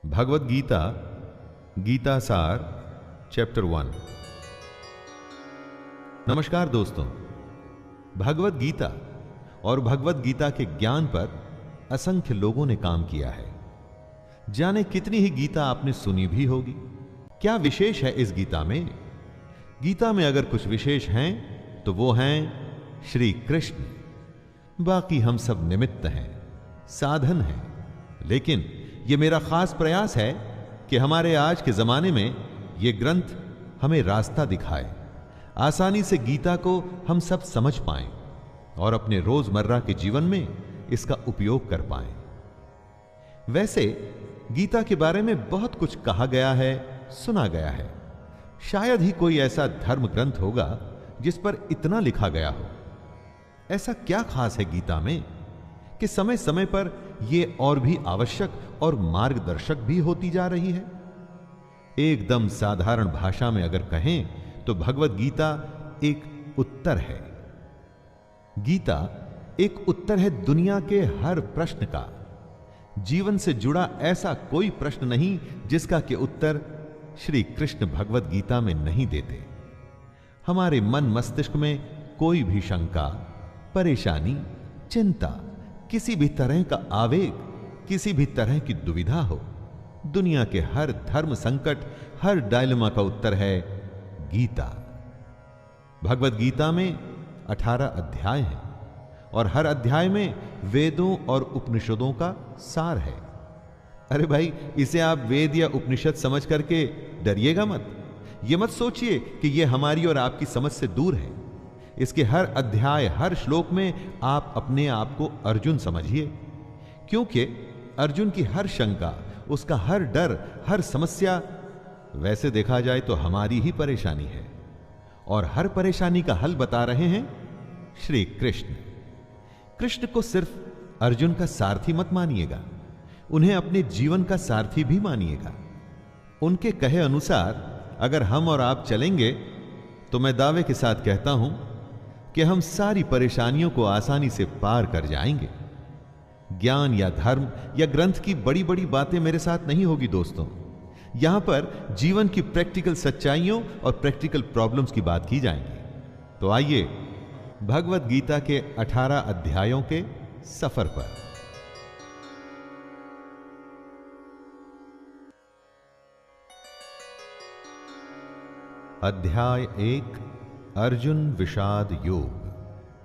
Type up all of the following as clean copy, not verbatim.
भगवद गीता गीता सार चैप्टर 1। नमस्कार दोस्तों, भगवद गीता और भगवद गीता के ज्ञान पर असंख्य लोगों ने काम किया है। जाने कितनी ही गीता आपने सुनी भी होगी। क्या विशेष है इस गीता में? गीता में अगर कुछ विशेष हैं तो वो हैं श्री कृष्ण। बाकी हम सब निमित्त हैं, साधन हैं। लेकिन यह मेरा खास प्रयास है कि हमारे आज के जमाने में यह ग्रंथ हमें रास्ता दिखाए, आसानी से गीता को हम सब समझ पाएं और अपने रोजमर्रा के जीवन में इसका उपयोग कर पाएं। वैसे गीता के बारे में बहुत कुछ कहा गया है, सुना गया है। शायद ही कोई ऐसा धर्म ग्रंथ होगा जिस पर इतना लिखा गया हो। ऐसा क्या खास है गीता में कि समय समय पर यह और भी आवश्यक और मार्गदर्शक भी होती जा रही है? एकदम साधारण भाषा में अगर कहें तो भगवद गीता एक उत्तर है। गीता एक उत्तर है दुनिया के हर प्रश्न का। जीवन से जुड़ा ऐसा कोई प्रश्न नहीं जिसका के उत्तर श्री कृष्ण भगवद गीता में नहीं देते। हमारे मन मस्तिष्क में कोई भी शंका, परेशानी, चिंता, किसी भी तरह का आवेग, किसी भी तरह की दुविधा हो, दुनिया के हर धर्म संकट, हर डायलेमा का उत्तर है गीता। भगवद गीता में 18 अध्याय हैं और हर अध्याय में वेदों और उपनिषदों का सार है। अरे भाई, इसे आप वेद या उपनिषद समझ करके डरिएगा मत। यह मत सोचिए कि यह हमारी और आपकी समझ से दूर है। इसके हर अध्याय, हर श्लोक में आप अपने आप को अर्जुन समझिए, क्योंकि अर्जुन की हर शंका, उसका हर डर, हर समस्या वैसे देखा जाए तो हमारी ही परेशानी है। और हर परेशानी का हल बता रहे हैं श्री कृष्ण। कृष्ण को सिर्फ अर्जुन का सारथी मत मानिएगा, उन्हें अपने जीवन का सारथी भी मानिएगा। उनके कहे अनुसार अगर हम और आप चलेंगे तो मैं दावे के साथ कहता हूं कि हम सारी परेशानियों को आसानी से पार कर जाएंगे। ज्ञान या धर्म या ग्रंथ की बड़ी बड़ी बातें मेरे साथ नहीं होगी दोस्तों। यहां पर जीवन की प्रैक्टिकल सच्चाइयों और प्रैक्टिकल प्रॉब्लम्स की बात की जाएगी। तो आइए भगवद गीता के 18 अध्यायों के सफर पर। अध्याय 1, अर्जुन विषाद योग।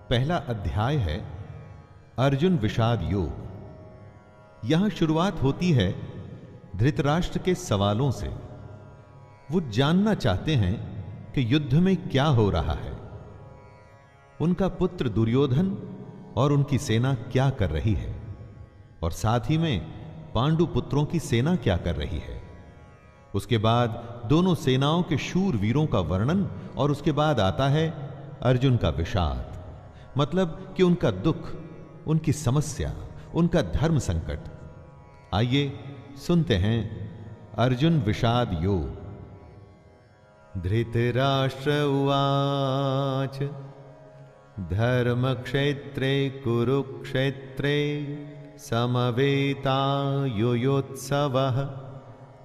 पहला अध्याय है अर्जुन विषाद योग। यहां शुरुआत होती है धृतराष्ट्र के सवालों से। वो जानना चाहते हैं कि युद्ध में क्या हो रहा है, उनका पुत्र दुर्योधन और उनकी सेना क्या कर रही है, और साथ ही में पांडु पुत्रों की सेना क्या कर रही है। उसके बाद दोनों सेनाओं के शूर वीरों का वर्णन, और उसके बाद आता है अर्जुन का विषाद, मतलब कि उनका दुख, उनकी समस्या, उनका धर्म संकट। आइए सुनते हैं अर्जुन विषाद योग। धृतराष्ट्र उवाच धर्म क्षेत्रे कुरुक्षेत्रे समवेतायुयोत्सवः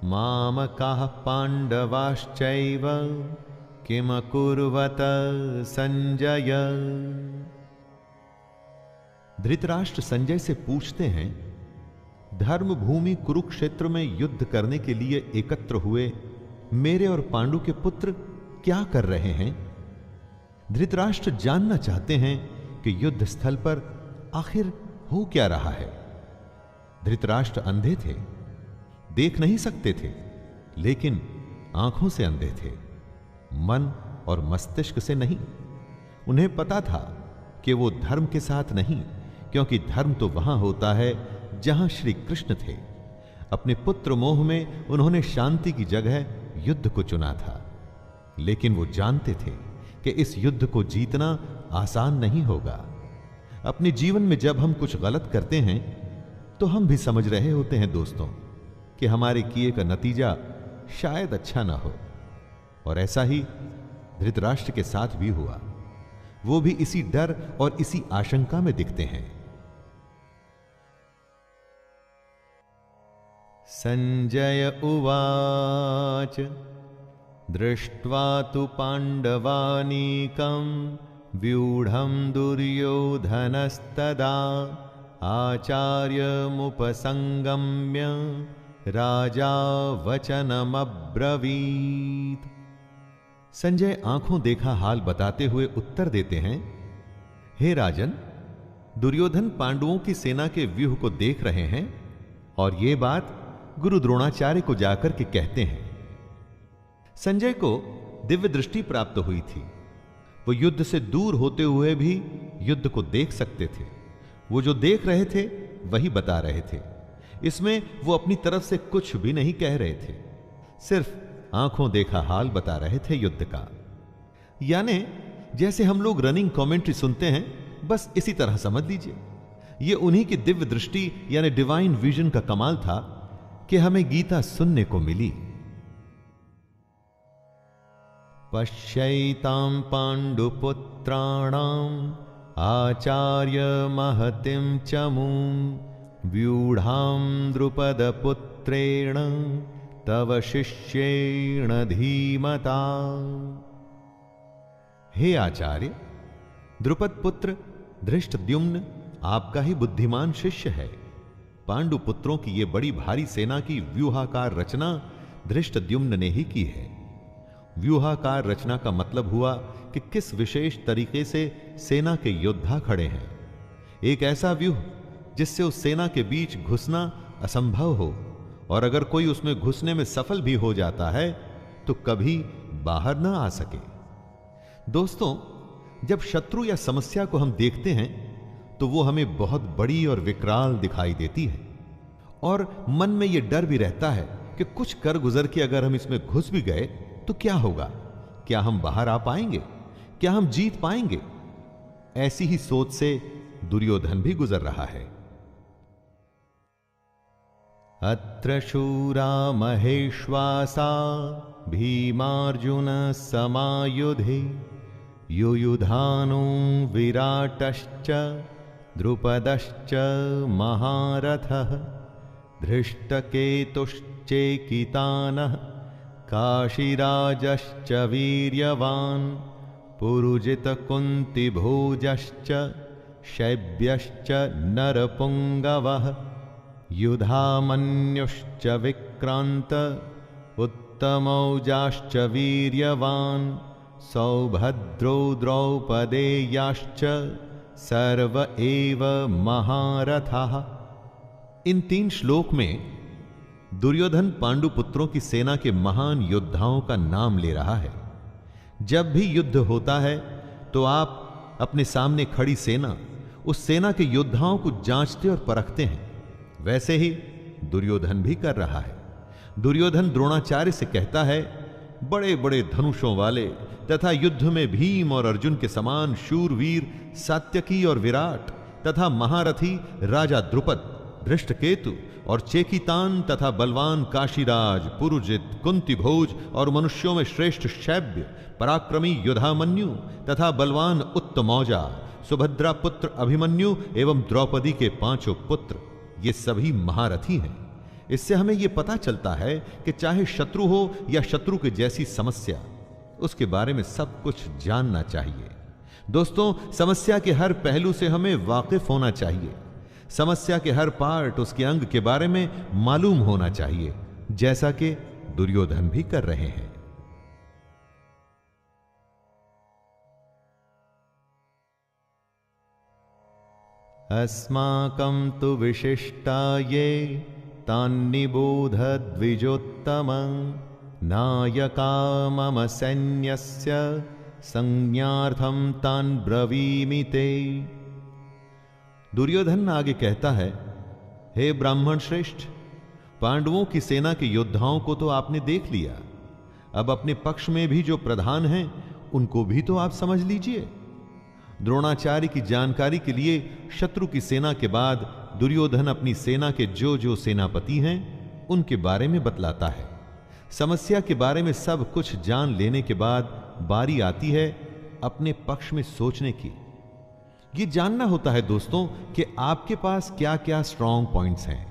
मामकाः पांडवाश्चैव किम कुर्वत संजय। धृतराष्ट्र संजय से पूछते हैं, धर्म भूमि कुरुक्षेत्र में युद्ध करने के लिए एकत्र हुए मेरे और पांडु के पुत्र क्या कर रहे हैं? धृतराष्ट्र जानना चाहते हैं कि युद्ध स्थल पर आखिर हो क्या रहा है। धृतराष्ट्र अंधे थे, देख नहीं सकते थे, लेकिन आंखों से अंधे थे, मन और मस्तिष्क से नहीं। उन्हें पता था कि वो धर्म के साथ नहीं, क्योंकि धर्म तो वहां होता है जहां श्री कृष्ण थे। अपने पुत्र मोह में उन्होंने शांति की जगह युद्ध को चुना था, लेकिन वो जानते थे कि इस युद्ध को जीतना आसान नहीं होगा। अपने जीवन में जब हम कुछ गलत करते हैं तो हम भी समझ रहे होते हैं दोस्तों कि हमारे किए का नतीजा शायद अच्छा ना हो। और ऐसा ही धृतराष्ट्र के साथ भी हुआ। वो भी इसी डर और इसी आशंका में दिखते हैं। संजय उवाच दृष्ट्वा तु पाण्डवानीकं व्यूढं दुर्योधनस्तदा आचार्यमुपसंगम्य राजा वचनमब्रवीत्। संजय आंखों देखा हाल बताते हुए उत्तर देते हैं, हे राजन, दुर्योधन पांडवों की सेना के व्यूह को देख रहे हैं और यह बात गुरु द्रोणाचार्य को जाकर के कहते हैं। संजय को दिव्य दृष्टि प्राप्त हुई थी। वो युद्ध से दूर होते हुए भी युद्ध को देख सकते थे। वो जो देख रहे थे वही बता रहे थे। इसमें वो अपनी तरफ से कुछ भी नहीं कह रहे थे, सिर्फ आंखों देखा हाल बता रहे थे युद्ध का। यानी जैसे हम लोग रनिंग कमेंट्री सुनते हैं, बस इसी तरह समझ लीजिए। ये उन्हीं की दिव्य दृष्टि यानी डिवाइन विजन का कमाल था कि हमें गीता सुनने को मिली। पश्यैतां पाण्डुपुत्राणाम् आचार्य महतिं चमूं व्यूढां द्रुपदपुत्रेण तव शिष्येण धीमता। हे आचार्य, द्रुपद पुत्र धृष्टद्युम्न आपका ही बुद्धिमान शिष्य है। पांडु पुत्रों की ये बड़ी भारी सेना की व्यूहाकार रचना धृष्टद्युम्न ने ही की है। व्यूहाकार रचना का मतलब हुआ कि किस विशेष तरीके से सेना के योद्धा खड़े हैं। एक ऐसा व्यूह जिससे उस सेना के बीच घुसना असंभव हो, और अगर कोई उसमें घुसने में सफल भी हो जाता है तो कभी बाहर ना आ सके। दोस्तों, जब शत्रु या समस्या को हम देखते हैं तो वो हमें बहुत बड़ी और विकराल दिखाई देती है, और मन में यह डर भी रहता है कि कुछ कर गुजर के अगर हम इसमें घुस भी गए तो क्या होगा, क्या हम बाहर आ पाएंगे, क्या हम जीत पाएंगे। ऐसी ही सोच से दुर्योधन भी गुजर रहा है। अत्र शूरा महेश्वासा भीमार्जुन समायुधे युयुधानो विराटश्च द्रुपदश्च महारथः धृष्टकेतुश्चेकितानः काशीराजश्च वीर्यवान् पुरुजितकुन्तिभोजश्च शैब्यश्च नरपुङ्गवः युधामन्युश्च विक्रान्त उत्तमौजाश्च वीर्यवान् सौभद्रो द्रौपदेयाश्च सर्व एव महारथः। इन 3 श्लोक में दुर्योधन पांडु पुत्रों की सेना के महान योद्धाओं का नाम ले रहा है। जब भी युद्ध होता है तो आप अपने सामने खड़ी सेना, उस सेना के योद्धाओं को जांचते और परखते हैं। वैसे ही दुर्योधन भी कर रहा है। दुर्योधन द्रोणाचार्य से कहता है, बड़े बड़े धनुषों वाले तथा युद्ध में भीम और अर्जुन के समान शूरवीर सात्यकी और विराट तथा महारथी राजा द्रुपद, धृष्टकेतु और चेकितान तथा बलवान काशीराज, पुरुजित, कुंतीभोज और मनुष्यों में श्रेष्ठ शैब्य, पराक्रमी युधामन्यु तथा बलवान उत्तमौजा, सुभद्रा पुत्र अभिमन्यु एवं द्रौपदी के 5 पुत्र, ये सभी महारथी हैं। इससे हमें यह पता चलता है कि चाहे शत्रु हो या शत्रु के जैसी समस्या, उसके बारे में सब कुछ जानना चाहिए। दोस्तों, समस्या के हर पहलू से हमें वाकिफ होना चाहिए। समस्या के हर पार्ट, उसके अंग के बारे में मालूम होना चाहिए, जैसा कि दुर्योधन भी कर रहे हैं। अस्माकं तु विशिष्टा ये तान्निबोध द्विजोत्तमं नायका मम सैन्यस्य संज्ञार्थं तान् ब्रवीमि ते। दुर्योधन आगे कहता है, हे ब्राह्मण श्रेष्ठ, पांडवों की सेना के योद्धाओं को तो आपने देख लिया, अब अपने पक्ष में भी जो प्रधान हैं उनको भी तो आप समझ लीजिए। द्रोणाचार्य की जानकारी के लिए शत्रु की सेना के बाद दुर्योधन अपनी सेना के जो जो सेनापति हैं उनके बारे में बतलाता है। समस्या के बारे में सब कुछ जान लेने के बाद बारी आती है अपने पक्ष में सोचने की। यह जानना होता है दोस्तों कि आपके पास क्या क्या स्ट्रांग पॉइंट्स हैं,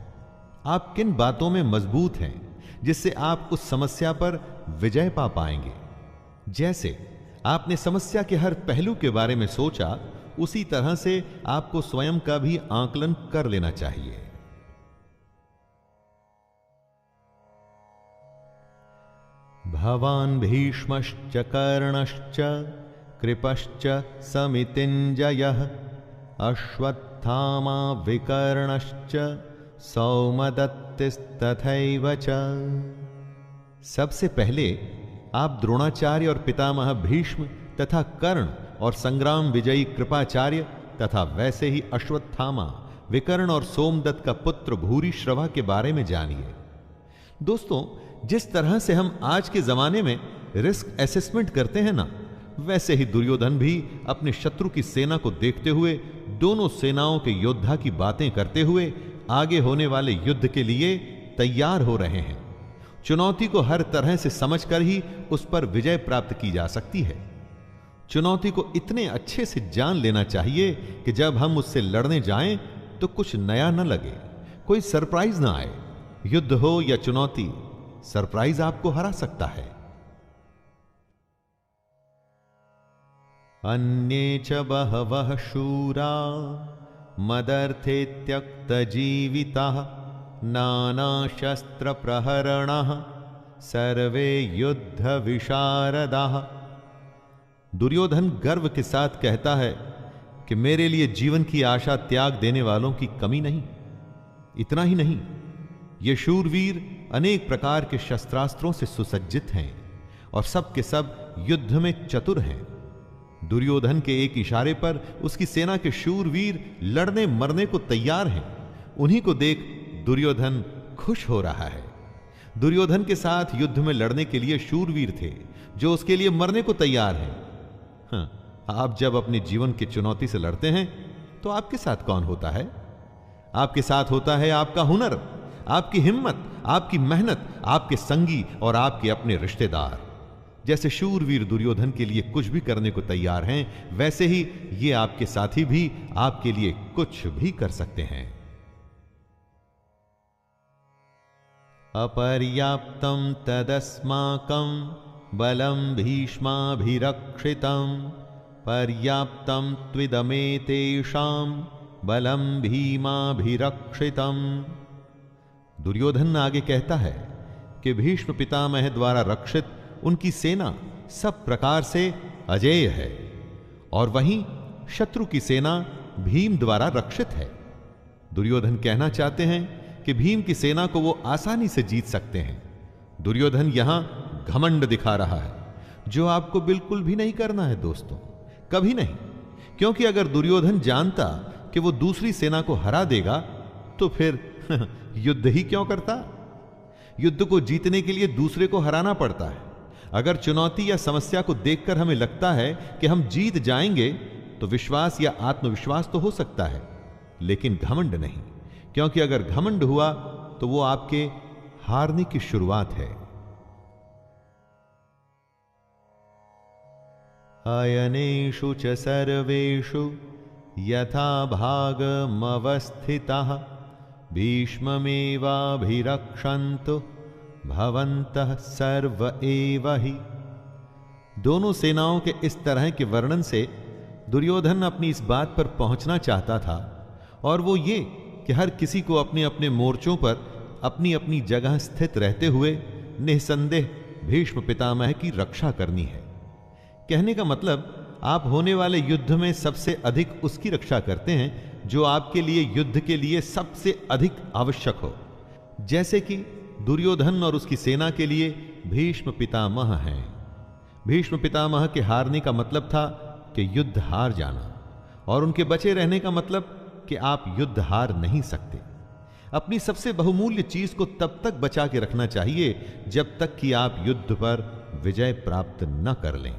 आप किन बातों में मजबूत हैं जिससे आप उस समस्या पर विजय पा पाएंगे। जैसे आपने समस्या के हर पहलू के बारे में सोचा, उसी तरह से आपको स्वयं का भी आकलन कर लेना चाहिए। भवान् भीष्मश्च कर्णश्च कृपश्च समितिञ्जयः अश्वत्थामा विकर्णश्च सौमदत्तिस्तथैव च। सबसे पहले आप द्रोणाचार्य और पितामह भीष्म तथा कर्ण और संग्राम विजयी कृपाचार्य तथा वैसे ही अश्वत्थामा, विकर्ण और सोमदत्त का पुत्र भूरिश्रवा के बारे में जानिए। दोस्तों, जिस तरह से हम आज के जमाने में रिस्क असेसमेंट करते हैं ना, वैसे ही दुर्योधन भी अपने शत्रु की सेना को देखते हुए दोनों सेनाओं के योद्धा की बातें करते हुए आगे होने वाले युद्ध के लिए तैयार हो रहे हैं। चुनौती को हर तरह से समझकर ही उस पर विजय प्राप्त की जा सकती है। चुनौती को इतने अच्छे से जान लेना चाहिए कि जब हम उससे लड़ने जाएं तो कुछ नया न लगे, कोई सरप्राइज ना आए। युद्ध हो या चुनौती, सरप्राइज आपको हरा सकता है। अन्ये च बहवः शूरा मदर्थे त्यक्तजीविताः नानाशस्त्रप्रहरणाः सर्वे युद्ध विशारदाः। दुर्योधन गर्व के साथ कहता है कि मेरे लिए जीवन की आशा त्याग देने वालों की कमी नहीं। इतना ही नहीं, ये शूरवीर अनेक प्रकार के शस्त्रास्त्रों से सुसज्जित हैं और सब के सब युद्ध में चतुर हैं। दुर्योधन के एक इशारे पर उसकी सेना के शूरवीर लड़ने मरने को तैयार हैं। उन्हीं को देख दुर्योधन खुश हो रहा है। दुर्योधन के साथ युद्ध में लड़ने के लिए शूरवीर थे जो उसके लिए मरने को तैयार हैं। हाँ, आप जब अपने जीवन की चुनौती से लड़ते हैं तो आपके साथ कौन होता है? आपके साथ होता है आपका हुनर, आपकी हिम्मत, आपकी मेहनत, आपके संगी और आपके अपने रिश्तेदार। जैसे शूरवीर दुर्योधन के लिए कुछ भी करने को तैयार हैं, वैसे ही ये आपके साथी भी आपके लिए कुछ भी कर सकते हैं। अपर्याप्तं तदस्माकं बलं भीष्माभिरक्षितं पर्याप्तं त्विदमेतेषां बलं भीमाभिरक्षितं। दुर्योधन आगे कहता है कि भीष्म पितामह द्वारा रक्षित उनकी सेना सब प्रकार से अजेय है और वहीं शत्रु की सेना भीम द्वारा रक्षित है। दुर्योधन कहना चाहते हैं कि भीम की सेना को वो आसानी से जीत सकते हैं। दुर्योधन यहां घमंड दिखा रहा है, जो आपको बिल्कुल भी नहीं करना है दोस्तों, कभी नहीं। क्योंकि अगर दुर्योधन जानता कि वो दूसरी सेना को हरा देगा तो फिर युद्ध ही क्यों करता? युद्ध को जीतने के लिए दूसरे को हराना पड़ता है। अगर चुनौती या समस्या को देखकर हमें लगता है कि हम जीत जाएंगे तो विश्वास या आत्मविश्वास तो हो सकता है, लेकिन घमंड नहीं। क्योंकि अगर घमंड हुआ तो वो आपके हारने की शुरुआत है। अयनेषु च सर्वेषु यथा भागमवस्थिताः भीष्ममेवाभिरक्षन्तु भवन्तः सर्व एव हि। दोनों सेनाओं के इस तरह के वर्णन से दुर्योधन अपनी इस बात पर पहुंचना चाहता था, और वो ये कि हर किसी को अपने अपने मोर्चों पर अपनी अपनी जगह स्थित रहते हुए निसंदेह भीष्म पितामह की रक्षा करनी है। कहने का मतलब, आप होने वाले युद्ध में सबसे अधिक उसकी रक्षा करते हैं जो आपके लिए युद्ध के लिए सबसे अधिक आवश्यक हो। जैसे कि दुर्योधन और उसकी सेना के लिए भीष्म पितामह हैं। भीष्म पितामह के हारने का मतलब था कि युद्ध हार जाना, और उनके बचे रहने का मतलब कि आप युद्ध हार नहीं सकते। अपनी सबसे बहुमूल्य चीज को तब तक बचा के रखना चाहिए जब तक कि आप युद्ध पर विजय प्राप्त न कर लें।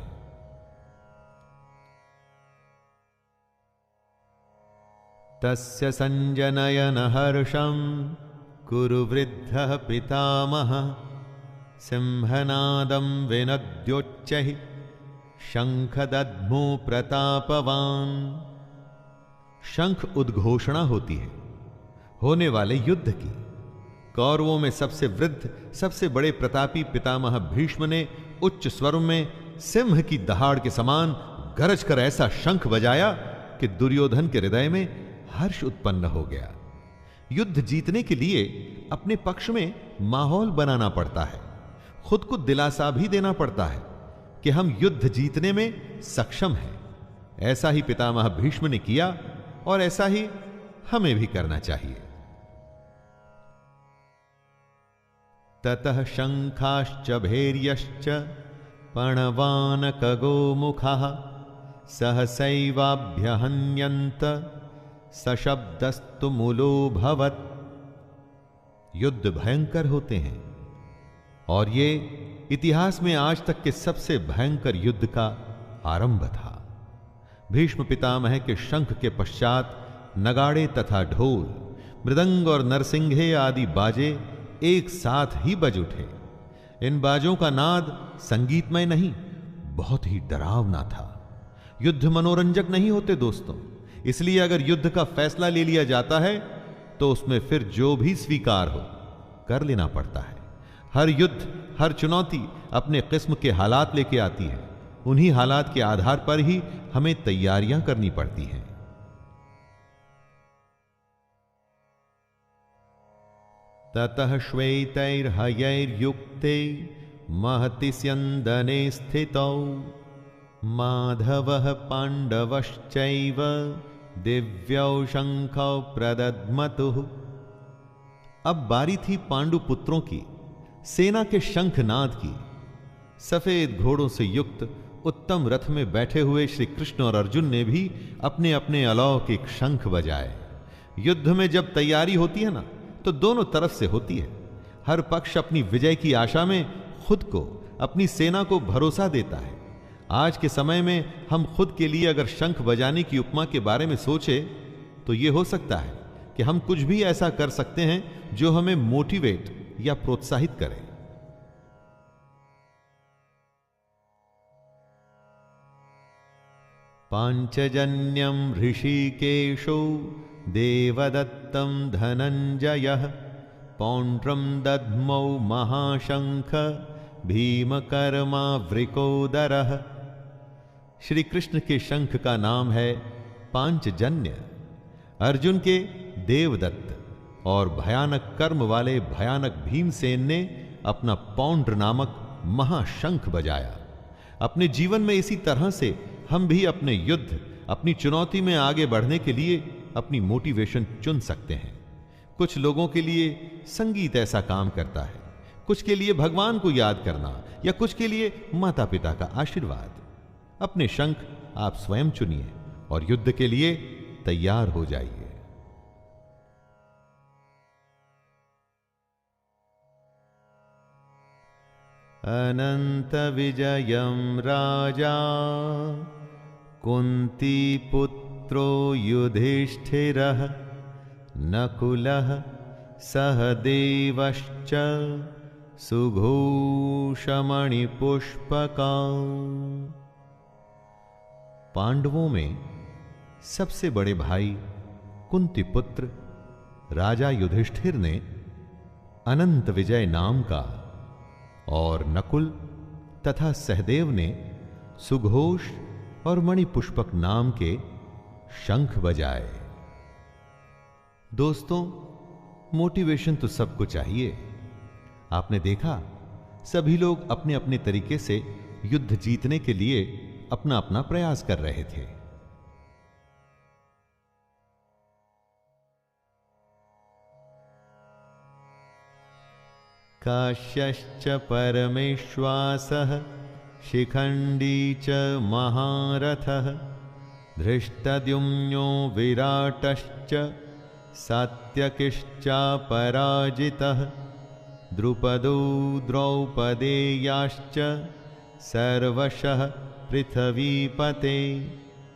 तस्य संजनयन हर्षं कुरु वृद्धः पितामह सिंहनादं विनद्योच्चैः शंखदद्मो प्रतापवान। शंख उद्घोषणा होती है होने वाले युद्ध की। कौरवों में सबसे वृद्ध, सबसे बड़े प्रतापी पितामह भीष्म ने उच्च स्वर में सिंह की दहाड़ के समान गरज कर ऐसा शंख बजाया कि दुर्योधन के हृदय में हर्ष उत्पन्न हो गया। युद्ध जीतने के लिए अपने पक्ष में माहौल बनाना पड़ता है, खुद को दिलासा भी देना पड़ता है कि हम युद्ध जीतने में सक्षम हैं। ऐसा ही पितामह भीष्म ने किया और ऐसा ही हमें भी करना चाहिए। ततः शंखाश्च भैर्यश्च पणवानकगो मुखाः सहसैवाभ्यहन्यन्त सशब्दस्तु मूलोऽभवत्। युद्ध भयंकर होते हैं और ये इतिहास में आज तक के सबसे भयंकर युद्ध का आरंभ था। भीष्म पितामह के शंख के पश्चात नगाड़े तथा ढोल, मृदंग और नरसिंघे आदि बाजे एक साथ ही बज उठे। इन बाजों का नाद संगीतमय नहीं, बहुत ही डरावना था। युद्ध मनोरंजक नहीं होते दोस्तों, इसलिए अगर युद्ध का फैसला ले लिया जाता है तो उसमें फिर जो भी स्वीकार हो कर लेना पड़ता है। हर युद्ध, हर चुनौती अपने किस्म के हालात लेके आती है। उन्हीं हालात के आधार पर ही हमें तैयारियां करनी पड़ती हैं। ततः श्वेतैर्हयैर्युक्ते महति स्यन्दने स्थितौ माधवः पाण्डवश्चैव दिव्यौ शंखौ प्रदद्मतुः। अब बारी थी पांडु पुत्रों की, सेना के शंखनाद की। सफेद घोड़ों से युक्त उत्तम रथ में बैठे हुए श्री कृष्ण और अर्जुन ने भी अपने अपने अलौकिक शंख बजाए। युद्ध में जब तैयारी होती है ना, तो दोनों तरफ से होती है। हर पक्ष अपनी विजय की आशा में खुद को, अपनी सेना को भरोसा देता है। आज के समय में हम खुद के लिए अगर शंख बजाने की उपमा के बारे में सोचे तो यह हो सकता है कि हम कुछ भी ऐसा कर सकते हैं जो हमें मोटिवेट या प्रोत्साहित करे। पांचजन्यम ऋषिकेशो देवदत्तं धनंजयः पौंड्रम दद्मौ महाशंख भीमकर्मावृकोदरः। श्री कृष्ण के शंख का नाम है पांचजन्य। अर्जुन के देवदत्त और भयानक कर्म वाले भयानक भीमसेन ने अपना पौंड्र नामक महाशंख बजाया। अपने जीवन में इसी तरह से हम भी अपने युद्ध, अपनी चुनौती में आगे बढ़ने के लिए अपनी मोटिवेशन चुन सकते हैं। कुछ लोगों के लिए संगीत ऐसा काम करता है, कुछ के लिए भगवान को याद करना, या कुछ के लिए माता पिता का आशीर्वाद। अपने शंख आप स्वयं चुनिए और युद्ध के लिए तैयार हो जाइए। अनंत विजयम राजा कुंती पुत्रो युधिष्ठिरः नकुलः सहदेवश्च सुघोषमणिपुष्पका। पांडवों में सबसे बड़े भाई कुंती पुत्र राजा युधिष्ठिर ने अनंत विजय नाम का और नकुल तथा सहदेव ने सुघोष और मणिपुष्पक नाम के शंख बजाए। दोस्तों, मोटिवेशन तो सबको चाहिए। आपने देखा, सभी लोग अपने अपने तरीके से युद्ध जीतने के लिए अपना अपना प्रयास कर रहे थे। काश्यश्च परमेश्वासः शिखंडी च महारथः धृष्टद्युम्नो विराटश्च सात्यकिश्चापराजितः द्रुपदो द्रौपदेयाश्च सर्वशः पृथ्वीपते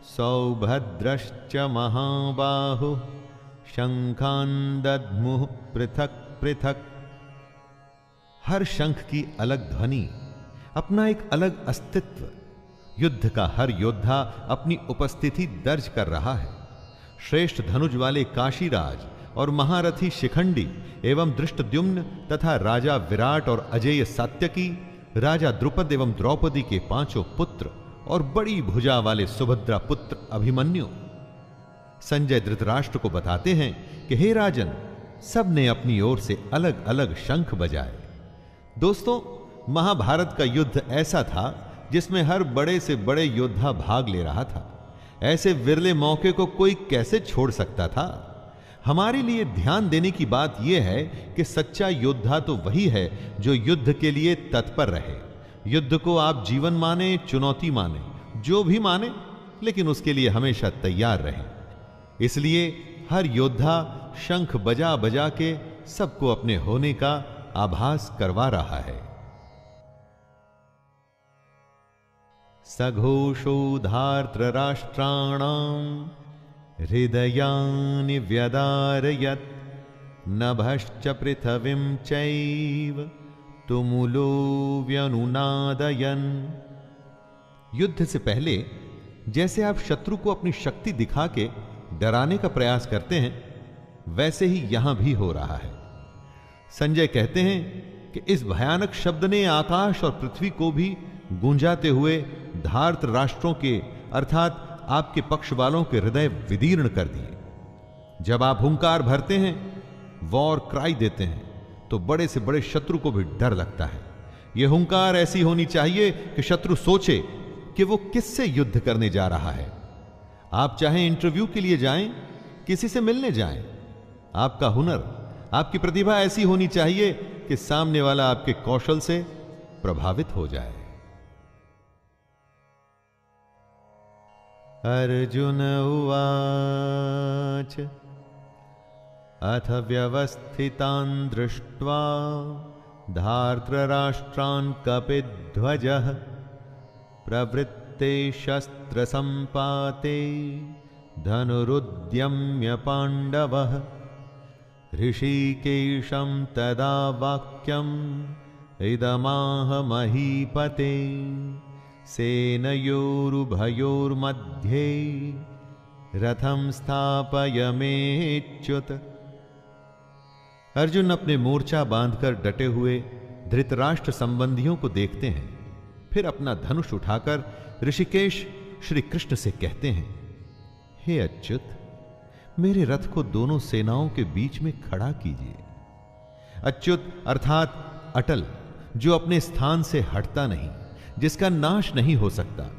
सौभद्रश्च महाबाहुः शंखान् दद्मुः पृथक् पृथक्। हर शंख की अलग ध्वनि, अपना एक अलग अस्तित्व। युद्ध का हर योद्धा अपनी उपस्थिति दर्ज कर रहा है। श्रेष्ठ धनुष वाले काशीराज और महारथी शिखंडी एवं दृष्टद्युम्न तथा राजा विराट और अजेय सात्यकी, राजा द्रुपद एवं द्रौपदी के 5 पुत्र और बड़ी भुजा वाले सुभद्रा पुत्र अभिमन्यु। संजय धृतराष्ट्र को बताते हैं कि हे राजन, सब ने अपनी ओर से अलग अलग शंख बजाए। दोस्तों, महाभारत का युद्ध ऐसा था जिसमें हर बड़े से बड़े योद्धा भाग ले रहा था। ऐसे विरले मौके को कोई कैसे छोड़ सकता था? हमारे लिए ध्यान देने की बात यह है कि सच्चा योद्धा तो वही है जो युद्ध के लिए तत्पर रहे। युद्ध को आप जीवन माने, चुनौती माने, जो भी माने, लेकिन उसके लिए हमेशा तैयार रहें। इसलिए हर योद्धा शंख बजा बजा के सबको अपने होने का आभास करवा रहा है। सघोषो धार्तराष्ट्राणां हृदयानि व्यदारयत् नभश्च पृथिवीं चैव तुमुलो व्यनुनादयन्। युद्ध से पहले जैसे आप शत्रु को अपनी शक्ति दिखा के डराने का प्रयास करते हैं, वैसे ही यहां भी हो रहा है। संजय कहते हैं कि इस भयानक शब्द ने आकाश और पृथ्वी को भी गूंजाते हुए धार्त राष्ट्रों के अर्थात आपके पक्ष वालों के हृदय विदीर्ण कर दिए। जब आप हुंकार भरते हैं, वॉर क्राई देते हैं, तो बड़े से बड़े शत्रु को भी डर लगता है। यह हुंकार ऐसी होनी चाहिए कि शत्रु सोचे कि वो किससे युद्ध करने जा रहा है। आप चाहे इंटरव्यू के लिए जाएं, किसी से मिलने जाएं, आपका हुनर, आपकी प्रतिभा ऐसी होनी चाहिए कि सामने वाला आपके कौशल से प्रभावित हो जाए। अर्जुन उवाच अथ व्यवस्थितान् दृष्ट्वा धार्तराष्ट्रान् कपिध्वजः प्रवृत्ते शस्त्रसम्पाते धनुरुद्यम्य पाण्डवः ऋषिकेशं तदा वाक्यम् इदमाह महीपते सेनयोरुभयोर्मध्ये रथं स्थापयमेच्युत। अर्जुन अपने मोर्चा बांधकर डटे हुए धृतराष्ट्र संबंधियों को देखते हैं, फिर अपना धनुष उठाकर ऋषिकेश श्री कृष्ण से कहते हैं, हे अच्युत, मेरे रथ को दोनों सेनाओं के बीच में खड़ा कीजिए। अच्युत अर्थात अटल, जो अपने स्थान से हटता नहीं, जिसका नाश नहीं हो सकता।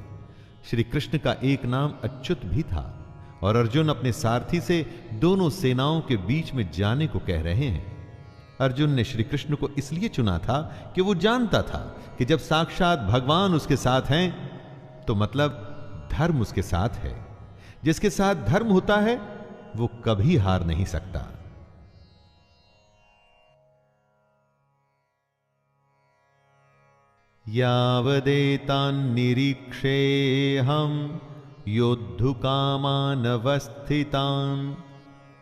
श्री कृष्ण का एक नाम अच्युत भी था और अर्जुन अपने सारथी से दोनों सेनाओं के बीच में जाने को कह रहे हैं। अर्जुन ने श्री कृष्ण को इसलिए चुना था कि वो जानता था कि जब साक्षात भगवान उसके साथ हैं तो मतलब धर्म उसके साथ है। जिसके साथ धर्म होता है वो कभी हार नहीं सकता। यावदेतान्निरीक्षेऽहं योद्धुकामानवस्थितान्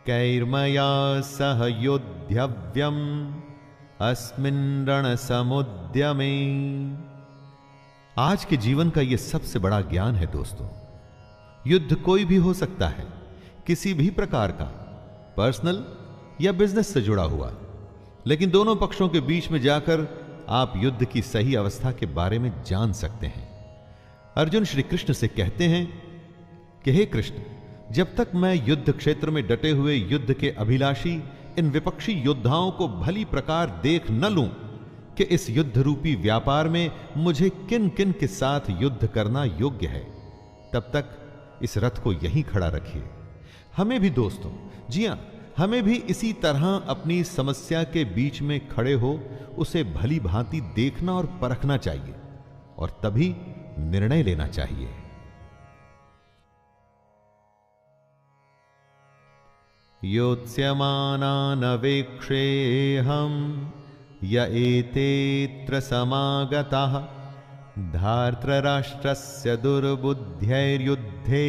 कैर्मया सह योद्धव्यम् अस्मिन् रणसमुद्यमे। आज के जीवन का यह सबसे बड़ा ज्ञान है दोस्तों। युद्ध कोई भी हो सकता है, किसी भी प्रकार का, पर्सनल या बिजनेस से जुड़ा हुआ, लेकिन दोनों पक्षों के बीच में जाकर आप युद्ध की सही अवस्था के बारे में जान सकते हैं। अर्जुन श्री कृष्ण से कहते हैं कि हे कृष्ण, जब तक मैं युद्ध क्षेत्र में डटे हुए युद्ध के अभिलाषी इन विपक्षी योद्धाओं को भली प्रकार देख न लूं कि इस युद्ध रूपी व्यापार में मुझे किन किन के साथ युद्ध करना योग्य है, तब तक इस रथ को यहीं खड़ा रखिए। हमें भी दोस्तों, जी हां, हमें भी इसी तरह अपनी समस्या के बीच में खड़े हो उसे भली भांति देखना और परखना चाहिए और तभी निर्णय लेना चाहिए। योत्स्यमानानवेक्षेऽहं य एतेऽत्र समागताः धार्तराष्ट्रस्य दुर्बुद्ध्यैर्युद्धे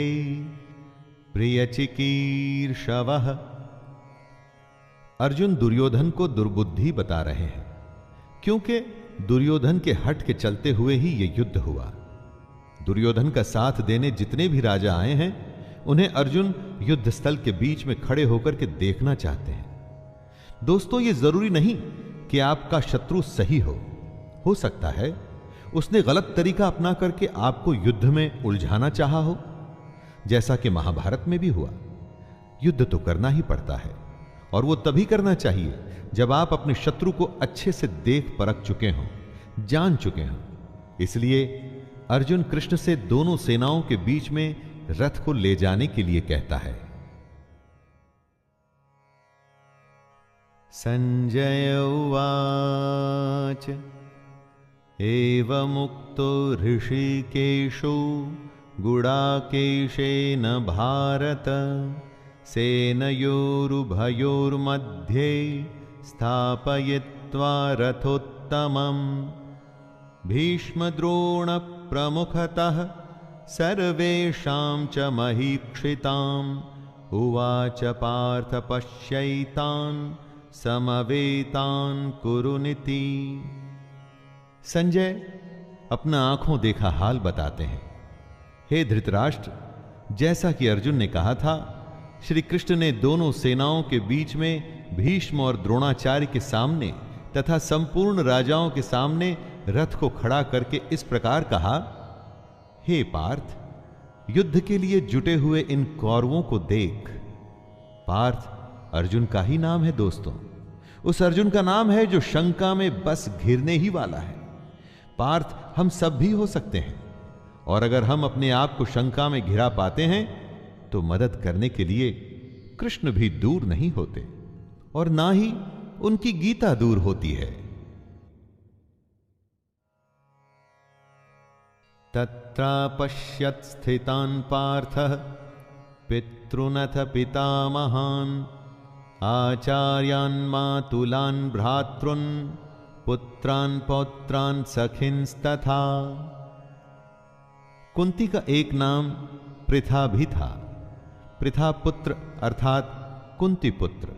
प्रियचिकीर्षवः। अर्जुन दुर्योधन को दुर्बुद्धि बता रहे हैं, क्योंकि दुर्योधन के हट के चलते हुए ही यह युद्ध हुआ। दुर्योधन का साथ देने जितने भी राजा आए हैं उन्हें अर्जुन युद्ध स्थल के बीच में खड़े होकर के देखना चाहते हैं। दोस्तों, यह जरूरी नहीं कि आपका शत्रु सही हो सकता है उसने गलत तरीका अपना करके आपको युद्ध में उलझाना चाहा हो, जैसा कि महाभारत में भी हुआ। युद्ध तो करना ही पड़ता है, और वो तभी करना चाहिए जब आप अपने शत्रु को अच्छे से देख परख चुके हों, जान चुके हों। इसलिए अर्जुन कृष्ण से दोनों सेनाओं के बीच में रथ को ले जाने के लिए कहता है। संजय उवाच एवमुक्तो ऋषिकेशो गुडाकेशेन भारत सेनयोरुभयोर्मध्ये स्थापयित्वा रथोत्तमम् भीष्मद्रोणप्रमुखतः सर्वेषां च महीक्षिताम् उवाच पार्थ पश्यैतान् समवेतान् कुरुनिति। संजय अपना आंखों देखा हाल बताते हैं। हे धृतराष्ट्र, जैसा कि अर्जुन ने कहा था, श्री कृष्ण ने दोनों सेनाओं के बीच में भीष्म और द्रोणाचार्य के सामने तथा संपूर्ण राजाओं के सामने रथ को खड़ा करके इस प्रकार कहा, हे पार्थ, युद्ध के लिए जुटे हुए इन कौरवों को देख। पार्थ अर्जुन का ही नाम है दोस्तों, उस अर्जुन का नाम है जो शंका में बस घिरने ही वाला है। पार्थ हम सब भी हो सकते हैं, और अगर हम अपने आप को शंका में घिरा पाते हैं तो मदद करने के लिए कृष्ण भी दूर नहीं होते, और ना ही उनकी गीता दूर होती है। तत्रापश्यत् स्थितान् पार्थः पितॄनथ पितामहान् आचार्यान् मातुलान् भ्रातॄन् पुत्रान् पौत्रान् सखिंस्तथा। कुंती का एक नाम पृथा भी था। पृथा पुत्र अर्थात कुंती पुत्र।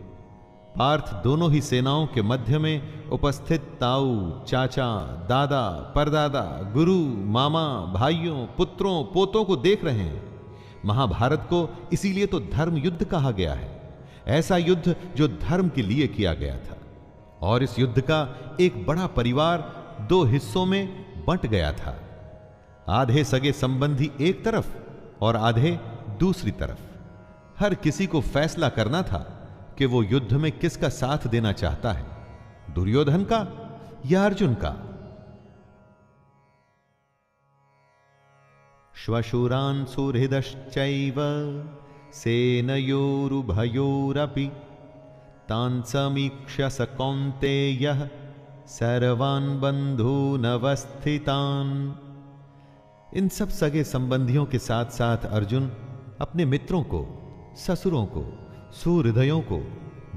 पार्थ दोनों ही सेनाओं के मध्य में उपस्थित ताऊ, चाचा, दादा, परदादा, गुरु, मामा, भाइयों, पुत्रों, पोतों को देख रहे हैं। महाभारत को इसीलिए तो धर्म युद्ध कहा गया है, ऐसा युद्ध जो धर्म के लिए किया गया था। और इस युद्ध का एक बड़ा परिवार दो हिस्सों में बंट गया था। आधे सगे संबंधी एक तरफ और आधे दूसरी तरफ। हर किसी को फैसला करना था कि वो युद्ध में किसका साथ देना चाहता है, दुर्योधन का या अर्जुन का। श्वशुरान् सुहृदश्चैव सेनयोरुभयोरपि तान् समीक्ष्य स कौन्तेयः सर्वान् बन्धूनवस्थितान्। इन सब सगे संबंधियों के साथ साथ अर्जुन अपने मित्रों को, ससुरों को, सुहृदयों को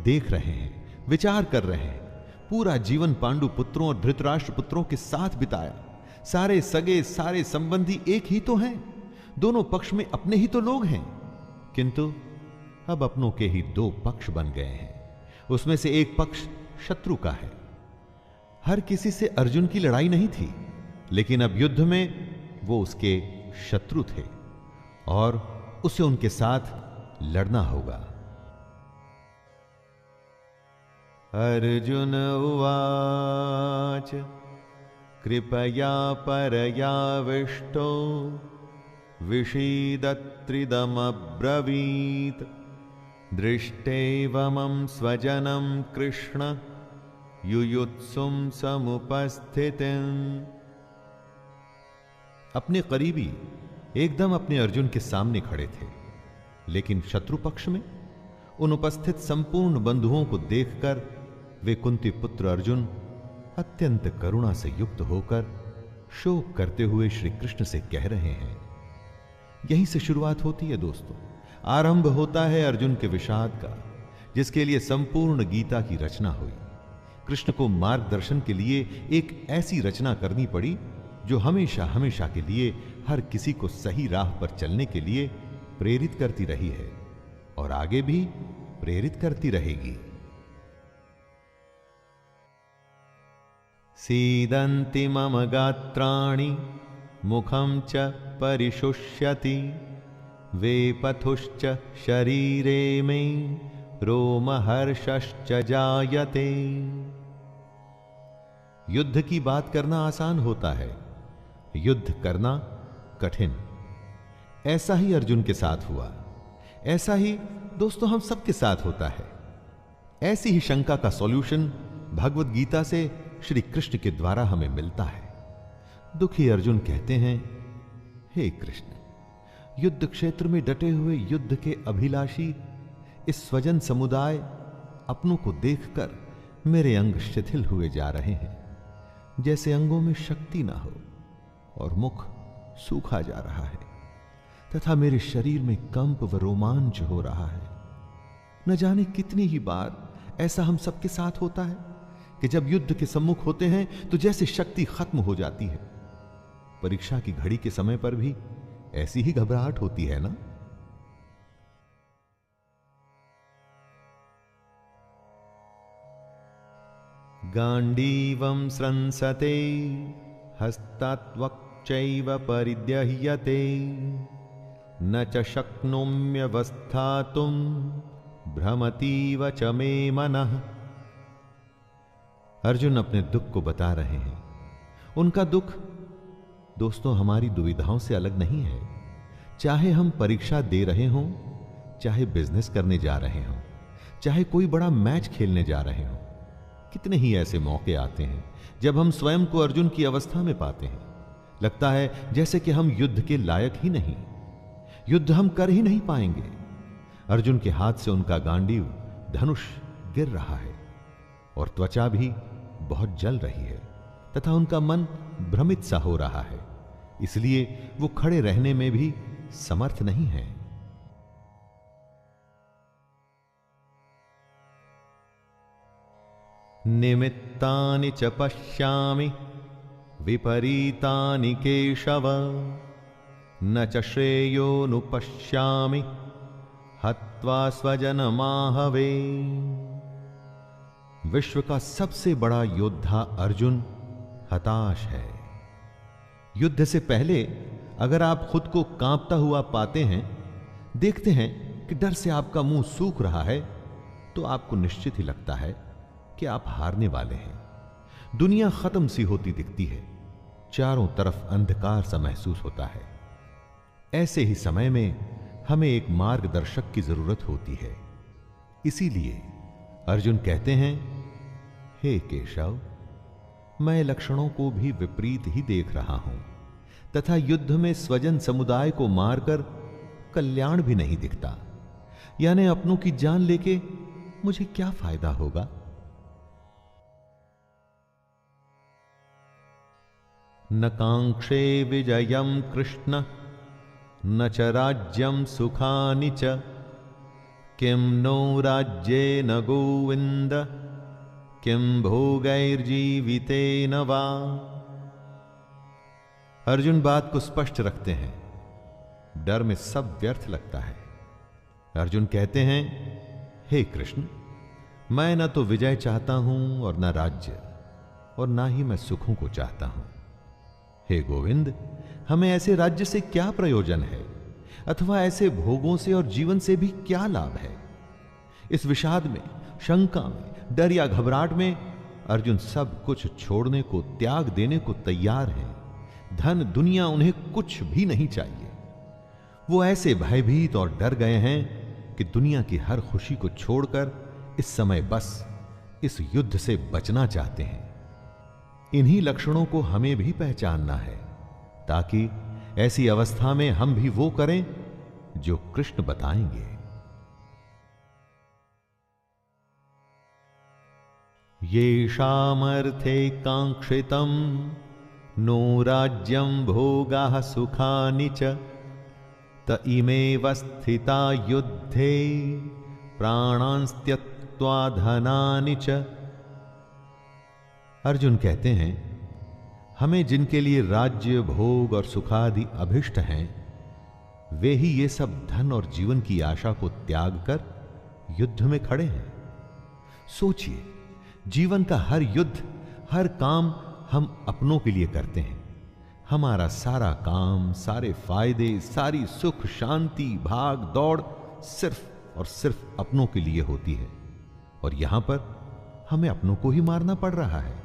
देख रहे हैं, विचार कर रहे हैं। पूरा जीवन पांडु पुत्रों और धृतराष्ट्र पुत्रों के साथ बिताया। सारे सगे, सारे संबंधी एक ही तो हैं, दोनों पक्ष में अपने ही तो लोग हैं, किंतु अब अपनों के ही दो पक्ष बन गए हैं। उसमें से एक पक्ष शत्रु का है। हर किसी से अर्जुन की लड़ाई नहीं थी, लेकिन अब युद्ध में वो उसके शत्रु थे और उसे उनके साथ लड़ना होगा। अर्जुन उवाच कृपया परयाविष्टो विषीदत्रिदमब्रवीत् दृष्टैवमं स्वजनं कृष्ण युयुत्सुं समुपस्थितिम्। अपने करीबी एकदम अपने अर्जुन के सामने खड़े थे, लेकिन शत्रु पक्ष में उन उपस्थित संपूर्ण बंधुओं को देखकर वे कुंती पुत्र अर्जुन अत्यंत करुणा से युक्त होकर शोक करते हुए श्री कृष्ण से कह रहे हैं। यहीं से शुरुआत होती है दोस्तों, आरंभ होता है अर्जुन के विषाद का, जिसके लिए संपूर्ण गीता की रचना हुई। कृष्ण को मार्गदर्शन के लिए एक ऐसी रचना करनी पड़ी जो हमेशा हमेशा के लिए हर किसी को सही राह पर चलने के लिए प्रेरित करती रही है और आगे भी प्रेरित करती रहेगी। सीदन्ति मम गात्राणि मुखं च परिशुष्यति वेपथुश्च शरीरे में रोमहर्षश्च जायते। युद्ध की बात करना आसान होता है, युद्ध करना कठिन। ऐसा ही अर्जुन के साथ हुआ, ऐसा ही दोस्तों हम सबके साथ होता है। ऐसी ही शंका का सॉल्यूशन भगवत गीता से श्री कृष्ण के द्वारा हमें मिलता है। दुखी अर्जुन कहते हैं, हे कृष्ण, युद्ध क्षेत्र में डटे हुए युद्ध के अभिलाषी इस स्वजन समुदाय अपनों को देखकर मेरे अंग शिथिल हुए जा रहे हैं, जैसे अंगों में शक्ति ना हो और मुख सूखा जा रहा है तथा मेरे शरीर में कंप व रोमांच हो रहा है। न जाने कितनी ही बार ऐसा हम सबके साथ होता है कि जब युद्ध के सम्मुख होते हैं तो जैसे शक्ति खत्म हो जाती है। परीक्षा की घड़ी के समय पर भी ऐसी ही घबराहट होती है ना। गांडीवं स्रंसते हस्तात्वक्चैव परिद्यह्यते न च शक्नोम्यवस्थातुं भ्रमतीव च मे मनः। अर्जुन अपने दुख को बता रहे हैं। उनका दुख दोस्तों हमारी दुविधाओं से अलग नहीं है। चाहे हम परीक्षा दे रहे हों, चाहे बिजनेस करने जा रहे हों, चाहे कोई बड़ा मैच खेलने जा रहे हों, कितने ही ऐसे मौके आते हैं जब हम स्वयं को अर्जुन की अवस्था में पाते हैं। लगता है जैसे कि हम युद्ध के लायक ही नहीं, युद्ध हम कर ही नहीं पाएंगे। अर्जुन के हाथ से उनका गांडीव धनुष गिर रहा है और त्वचा भी बहुत जल रही है तथा उनका मन भ्रमित सा हो रहा है, इसलिए वो खड़े रहने में भी समर्थ नहीं है। निमित्तानि च पश्यामि विपरीतानि केशव न च श्रेयोनुपश्यामि हत्वा स्वजनमाहवे। विश्व का सबसे बड़ा योद्धा अर्जुन हताश है। युद्ध से पहले अगर आप खुद को कांपता हुआ पाते हैं, देखते हैं कि डर से आपका मुंह सूख रहा है, तो आपको निश्चित ही लगता है कि आप हारने वाले हैं। दुनिया खत्म सी होती दिखती है, चारों तरफ अंधकार सा महसूस होता है। ऐसे ही समय में हमें एक मार्गदर्शक की जरूरत होती है। इसीलिए अर्जुन कहते हैं, हे केशव, मैं लक्षणों को भी विपरीत ही देख रहा हूं तथा युद्ध में स्वजन समुदाय को मारकर कल्याण भी नहीं दिखता। यानी अपनों की जान लेके मुझे क्या फायदा होगा। न कांक्षे विजयम कृष्ण न च राज्यम सुखानि च किम नो राज्येन गोविंद किम भोगैर्जीवितेन वा। अर्जुन बात को स्पष्ट रखते हैं। डर में सब व्यर्थ लगता है। अर्जुन कहते हैं, हे कृष्ण, मैं न तो विजय चाहता हूं और न राज्य, और ना ही मैं सुखों को चाहता हूं। हे गोविंद, हमें ऐसे राज्य से क्या प्रयोजन है अथवा ऐसे भोगों से और जीवन से भी क्या लाभ है। इस विषाद में, शंका में, डर या घबराहट में अर्जुन सब कुछ छोड़ने को, त्याग देने को तैयार हैं। धन दुनिया उन्हें कुछ भी नहीं चाहिए। वो ऐसे भयभीत और डर गए हैं कि दुनिया की हर खुशी को छोड़कर इस समय बस इस युद्ध से बचना चाहते हैं। इन्हीं लक्षणों को हमें भी पहचानना है ताकि ऐसी अवस्था में हम भी वो करें जो कृष्ण बताएंगे। येषामर्थे कांक्षितम् नो राज्यं भोगाः सुखानि च त इमेव स्थिता युद्धे प्राणांस्त्यक्त्वा धनानि च। अर्जुन कहते हैं, हमें जिनके लिए राज्य, भोग और सुखादि अभिष्ट हैं, वे ही ये सब धन और जीवन की आशा को त्याग कर युद्ध में खड़े हैं। सोचिए, जीवन का हर युद्ध, हर काम हम अपनों के लिए करते हैं। हमारा सारा काम, सारे फायदे, सारी सुख शांति, भाग दौड़ सिर्फ और सिर्फ अपनों के लिए होती है, और यहां पर हमें अपनों को ही मारना पड़ रहा है।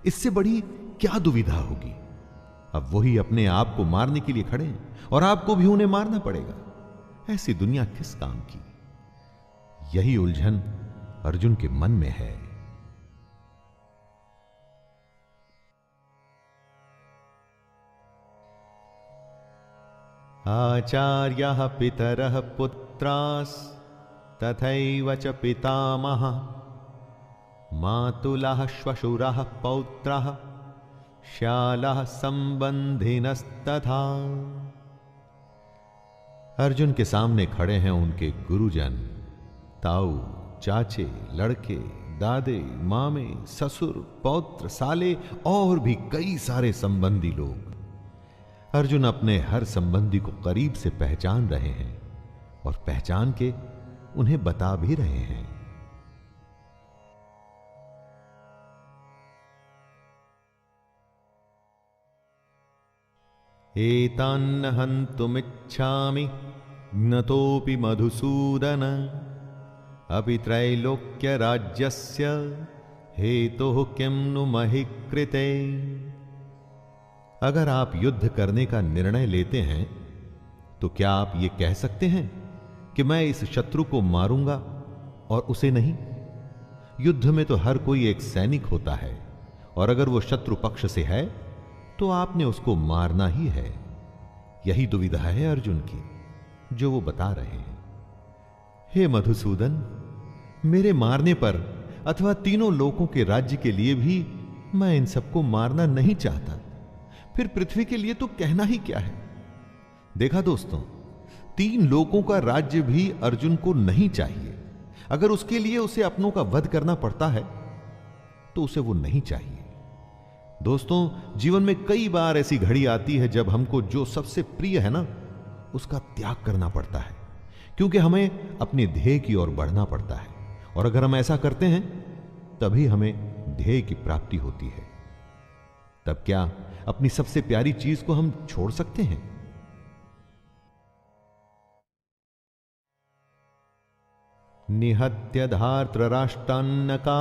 इससे बड़ी क्या दुविधा होगी। अब वही अपने आप को मारने के लिए खड़े हैं और आपको भी उन्हें मारना पड़ेगा। ऐसी दुनिया किस काम की? यही उलझन अर्जुन के मन में है। आचार्यः पितरः पुत्रास् तथैव च पितामहः मातुलः श्वशुरः पौत्रः श्यालः संबंधिनस्तथा। अर्जुन के सामने खड़े हैं उनके गुरुजन, ताऊ, चाचे, लड़के, दादे, मामे, ससुर, पौत्र, साले और भी कई सारे संबंधी लोग। अर्जुन अपने हर संबंधी को करीब से पहचान रहे हैं और पहचान के उन्हें बता भी रहे हैं। एतान्न हन्तुमिच्छामि ज्ञतोऽपि मधुसूदन अपि त्रैलोक्य राज्यस्य हेतुः किं नु महि कृते। अगर आप युद्ध करने का निर्णय लेते हैं तो क्या आप ये कह सकते हैं कि मैं इस शत्रु को मारूंगा और उसे नहीं? युद्ध में तो हर कोई एक सैनिक होता है, और अगर वो शत्रु पक्ष से है तो आपने उसको मारना ही है। यही दुविधा है अर्जुन की, जो वो बता रहे हैं। हे मधुसूदन, मेरे मारने पर अथवा तीनों लोकों के राज्य के लिए भी मैं इन सबको मारना नहीं चाहता, फिर पृथ्वी के लिए तो कहना ही क्या है। देखा दोस्तों, 3 लोकों का राज्य भी अर्जुन को नहीं चाहिए। अगर उसके लिए उसे अपनों का वध करना पड़ता है तो उसे वो नहीं चाहिए। दोस्तों, जीवन में कई बार ऐसी घड़ी आती है जब हमको जो सबसे प्रिय है ना, उसका त्याग करना पड़ता है, क्योंकि हमें अपने ध्येय की ओर बढ़ना पड़ता है। और अगर हम ऐसा करते हैं तभी हमें ध्येय की प्राप्ति होती है। तब क्या अपनी सबसे प्यारी चीज को हम छोड़ सकते हैं? निहत्य धार्तराष्ट्रान्नका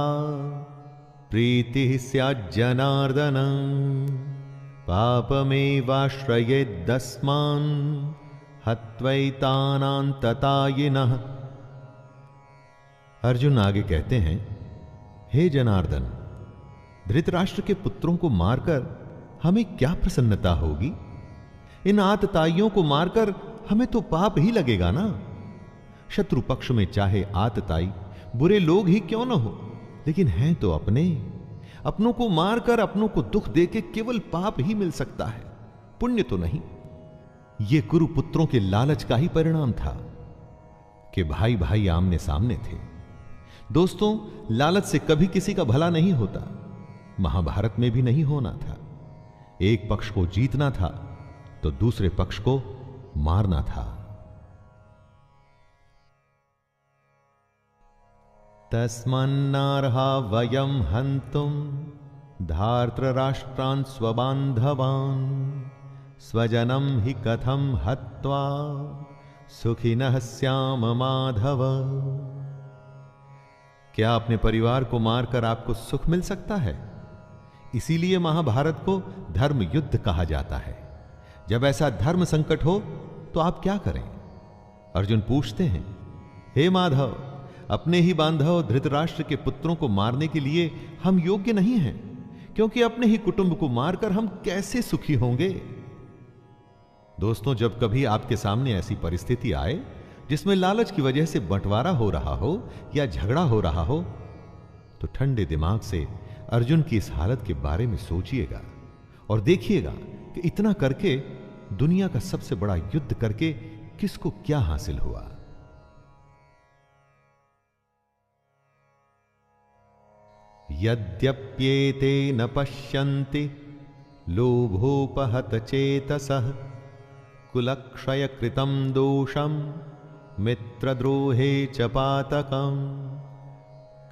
प्रीतिः स्याज्जनार्दन पापमेवाश्रयेदस्मान् हत्वैतानान्ततायिनः। अर्जुन आगे कहते हैं, हे जनार्दन, धृतराष्ट्र के पुत्रों को मारकर हमें क्या प्रसन्नता होगी? इन आतताइयों को मारकर हमें तो पाप ही लगेगा ना। शत्रु पक्ष में चाहे आतताई बुरे लोग ही क्यों ना हो, लेकिन हैं तो अपने। अपनों को मारकर अपनों को दुख देके केवल पाप ही मिल सकता है, पुण्य तो नहीं। यह कुरुपुत्रों के लालच का ही परिणाम था कि भाई भाई आमने सामने थे। दोस्तों, लालच से कभी किसी का भला नहीं होता। महाभारत में भी नहीं होना था। एक पक्ष को जीतना था तो दूसरे पक्ष को मारना था। तस्मान्नार्हा वयं हन्तुं धार्तराष्ट्रान् स्वबान्धवान् स्वजनं हि कथं हत्वा सुखिनः स्याम माधव। क्या अपने परिवार को मारकर आपको सुख मिल सकता है? इसीलिए महाभारत को धर्म युद्ध कहा जाता है। जब ऐसा धर्म संकट हो तो आप क्या करें? अर्जुन पूछते हैं, हे माधव, अपने ही बांधव धृतराष्ट्र के पुत्रों को मारने के लिए हम योग्य नहीं हैं, क्योंकि अपने ही कुटुंब को मारकर हम कैसे सुखी होंगे? दोस्तों, जब कभी आपके सामने ऐसी परिस्थिति आए जिसमें लालच की वजह से बंटवारा हो रहा हो या झगड़ा हो रहा हो, तो ठंडे दिमाग से अर्जुन की इस हालत के बारे में सोचिएगा और देखिएगा कि इतना करके, दुनिया का सबसे बड़ा युद्ध करके किसको क्या हासिल हुआ। यद्यप्येते न पश्यन्ति लोभोपहत चेतसः कुलक्षय कृतं दोषं मित्रद्रोहे च पातकं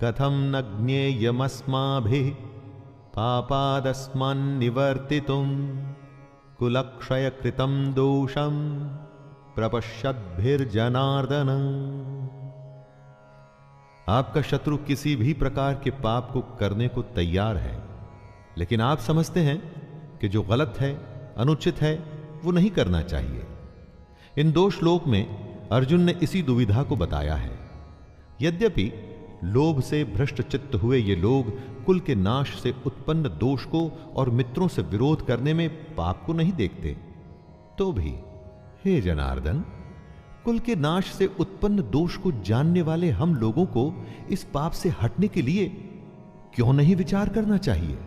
कथं न ज्ञेयमस्माभिः पापादस्मान्निवर्तितुं कुलक्षय कृतं दोषं प्रपश्यद्भिर्जनार्दन। आपका शत्रु किसी भी प्रकार के पाप को करने को तैयार है, लेकिन आप समझते हैं कि जो गलत है, अनुचित है, वो नहीं करना चाहिए। इन दो श्लोक में अर्जुन ने इसी दुविधा को बताया है। यद्यपि लोभ से भ्रष्ट चित्त हुए ये लोग कुल के नाश से उत्पन्न दोष को और मित्रों से विरोध करने में पाप को नहीं देखते, तो भी हे जनार्दन, कुल के नाश से उत्पन्न दोष को जानने वाले हम लोगों को इस पाप से हटने के लिए क्यों नहीं विचार करना चाहिए?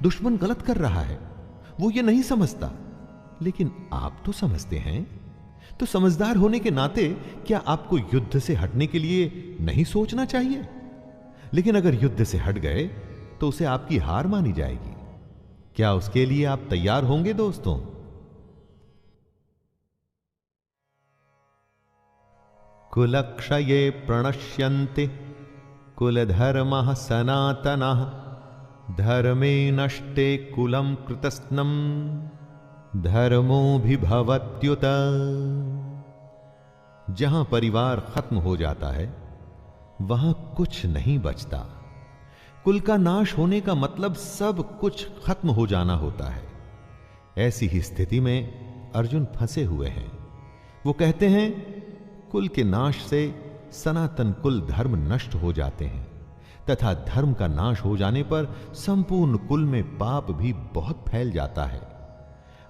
दुश्मन गलत कर रहा है, वो ये नहीं समझता, लेकिन आप तो समझते हैं। तो समझदार होने के नाते क्या आपको युद्ध से हटने के लिए नहीं सोचना चाहिए? लेकिन अगर युद्ध से हट गए तो उसे आपकी हार मानी जाएगी। क्या उसके लिए आप तैयार होंगे दोस्तों? कुलक्षये प्रणश्यन्ते कुलधर्मः सनातनः धर्मे नष्टे कुलं कृतस्नं धर्मोऽभिभवत्युत। जहां परिवार खत्म हो जाता है वहां कुछ नहीं बचता। कुल का नाश होने का मतलब सब कुछ खत्म हो जाना होता है। ऐसी ही स्थिति में अर्जुन फंसे हुए हैं। वो कहते हैं कुल के नाश से सनातन कुल धर्म नष्ट हो जाते हैं तथा धर्म का नाश हो जाने पर संपूर्ण कुल में पाप भी बहुत फैल जाता है।